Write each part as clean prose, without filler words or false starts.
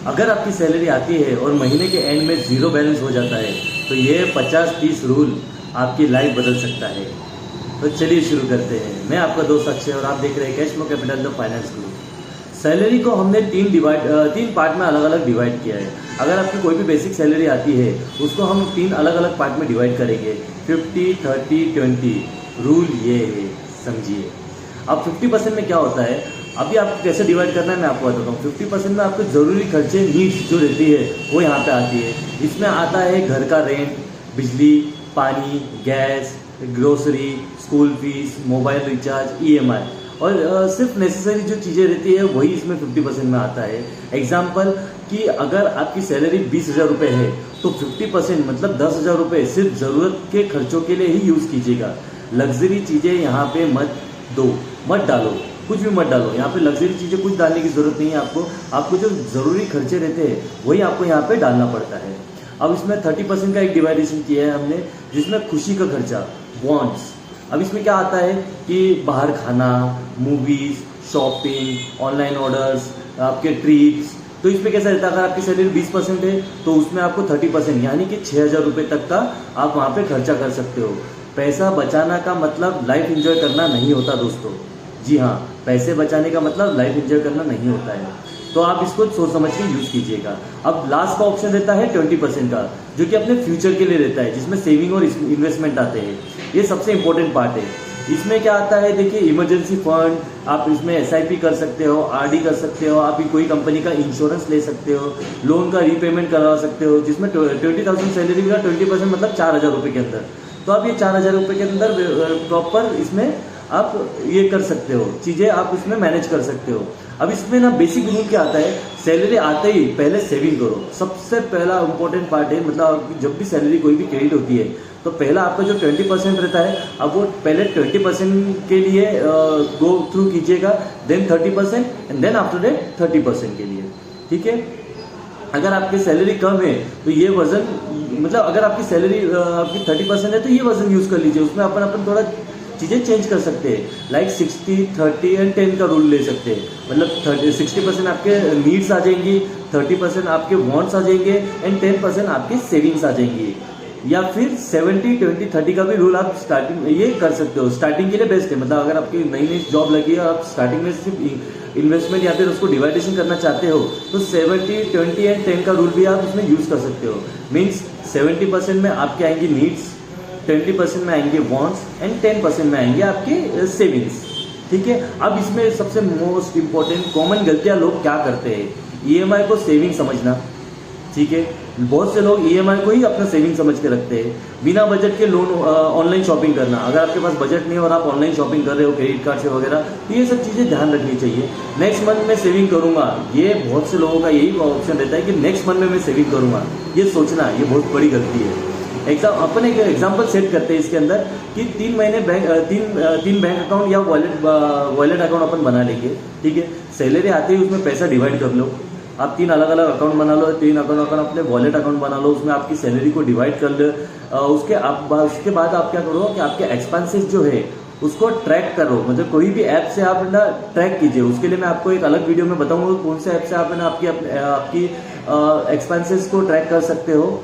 अगर आपकी सैलरी आती है और महीने के एंड में ज़ीरो बैलेंस हो जाता है तो ये 50-30 रूल आपकी लाइफ बदल सकता है। तो चलिए शुरू करते हैं। मैं आपका दोस्त अक्षय और आप देख रहे हैं cash flow capital the finance group. Salary को हमने तीन पार्ट में अलग अलग डिवाइड किया है। अगर आपकी कोई भी बेसिक सैलरी आती है उसको हम 3 अलग अलग पार्ट में डिवाइड करेंगे, 50, 30, 20। रूल ये है, समझिए। अब 50% में क्या होता है, अभी आपको कैसे डिवाइड करना है मैं आपको बताता हूँ। 50% में आपको ज़रूरी खर्चे, नीड्स जो रहती है वो यहाँ पे आती है। इसमें आता है घर का रेंट, बिजली, पानी, gas, grocery, school fees, mobile recharge, EMI और सिर्फ नेसेसरी जो चीज़ें रहती है वही इसमें 50% में आता है। एग्जाम्पल कि अगर आपकी सैलरी 20,000 रुपये है तो 50% मतलब 10,000 रुपये सिर्फ ज़रूरत के खर्चों के लिए ही यूज़ कीजिएगा। लग्जरी चीज़ें यहाँ पे मत डालो, कुछ भी मत डालो। यहाँ पे लग्जरी चीज़ें कुछ डालने की ज़रूरत नहीं है आपको जो ज़रूरी खर्चे रहते हैं वही आपको यहाँ पे डालना पड़ता है। अब इसमें 30% का एक डिवाइडेशन किया है हमने, जिसमें खुशी का खर्चा, वॉन्ट्स। अब इसमें क्या आता है कि बाहर खाना, मूवीज़, शॉपिंग, ऑनलाइन ऑर्डर्स, आपके ट्रिप्स। तो इसमें कैसा रहता है, अगर आपकी सैलरी 20% है तो उसमें आपको 30% यानी कि 6,000 रुपये तक का आप वहाँ पे खर्चा कर सकते हो। पैसा बचाना का मतलब लाइफ एंजॉय करना नहीं होता दोस्तों। जी हाँ, पैसे बचाने का मतलब लाइफ एंजॉय करना नहीं होता है। तो आप इसको सोच समझ के यूज़ कीजिएगा। अब लास्ट का ऑप्शन रहता है 20% का, जो कि अपने फ्यूचर के लिए रहता है, जिसमें सेविंग और इन्वेस्टमेंट आते हैं। ये सबसे इंपॉर्टेंट पार्ट है। इसमें क्या आता है, देखिए, इमरजेंसी फंड, आप इसमें SIP कर सकते हो, RD कर सकते हो, आप कोई कंपनी का इंश्योरेंस ले सकते हो, लोन का रीपेमेंट करवा सकते हो, जिसमें 20,000 सैलरी का 20% मतलब 4,000 रुपये के अंदर। तो आप ये 4,000 रुपये के अंदर प्रॉपर इसमें आप ये कर सकते हो, चीज़ें आप इसमें मैनेज कर सकते हो। अब इसमें ना बेसिक रूल क्या आता है, सैलरी आते ही पहले सेविंग करो। सबसे पहला इंपॉर्टेंट पार्ट है, मतलब जब भी सैलरी कोई भी क्रेडिट होती है तो पहला आपका जो 20% रहता है, अब वो पहले 20% के लिए गो थ्रू कीजिएगा, then 30% and then after that 30% के लिए। ठीक है। अगर आपकी सैलरी कम है तो ये वर्जन, मतलब अगर आपकी सैलरी आपकी 30% है तो ये वर्जन यूज़ कर लीजिए। उसमें अपन थोड़ा चीज़ें चेंज कर सकते हैं, लाइक 60, 30 एंड 10 का रूल ले सकते हैं। मतलब 60% आपके नीड्स आ जाएंगी, 30% आपके वांट्स आ जाएंगे एंड 10% आपके सेविंग्स आ जाएंगी। या फिर 70, 20, 30 का भी रूल आप स्टार्टिंग ये कर सकते हो। स्टार्टिंग के लिए बेस्ट है, मतलब अगर आपकी नई जॉब लगी है और आप स्टार्टिंग में सिर्फ इन्वेस्टमेंट या फिर उसको डिवाइडेशन करना चाहते हो तो 70, 20 एंड 10 का रूल भी आप उसमें यूज़ कर सकते हो। मीन्स 70% में आपके आएंगे नीड्स, 20% में आएंगे वांट्स एंड 10% में आएंगे आपके सेविंग्स। ठीक है। अब इसमें सबसे मोस्ट इंपॉर्टेंट कॉमन गलतियां लोग क्या करते हैं, EMI को सेविंग समझना। ठीक है। बहुत से लोग EMI को ही अपना सेविंग समझ के रखते हैं। बिना बजट के लोन, ऑनलाइन शॉपिंग करना। अगर आपके पास बजट नहीं है और आप ऑनलाइन शॉपिंग कर रहे हो क्रेडिट कार्ड से वगैरह, तो ये सब चीज़ें ध्यान रखनी चाहिए। नेक्स्ट मंथ में सेविंग करूंगा, ये बहुत से लोगों का यही ऑप्शन रहता है कि नेक्स्ट मंथ में मैं सेविंग करूंगा। ये सोचना, ये बहुत बड़ी गलती है। अपन एक एग्जांपल सेट करते हैं इसके अंदर कि 3 बैंक अकाउंट या वॉलेट अकाउंट अपन बना लेंगे। ठीक है। सैलरी आते ही उसमें पैसा डिवाइड कर लो। आप 3 अलग अलग अकाउंट बना लो, 3 अकाउंट अपने वॉलेट अकाउंट बना लो, उसमें आपकी सैलरी को डिवाइड कर लो। उसके बाद आप क्या करो कि आपके एक्सपेंसेस जो है उसको ट्रैक करो। मतलब कोई भी ऐप से आप ना ट्रैक कीजिए। उसके लिए मैं आपको एक अलग वीडियो में बताऊंगा कौन से ऐप से आप ना आपकी एक्सपेंसेस को ट्रैक कर सकते हो।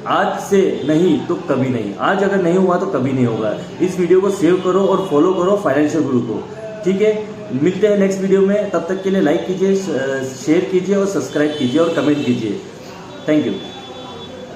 आज से नहीं तो कभी नहीं, आज अगर नहीं हुआ तो कभी नहीं होगा। इस वीडियो को सेव करो और फॉलो करो फाइनेंशियल गुरु को। ठीक है। मिलते हैं नेक्स्ट वीडियो में, तब तक के लिए लाइक कीजिए, शेयर कीजिए और सब्सक्राइब कीजिए और कमेंट कीजिए। Thank you.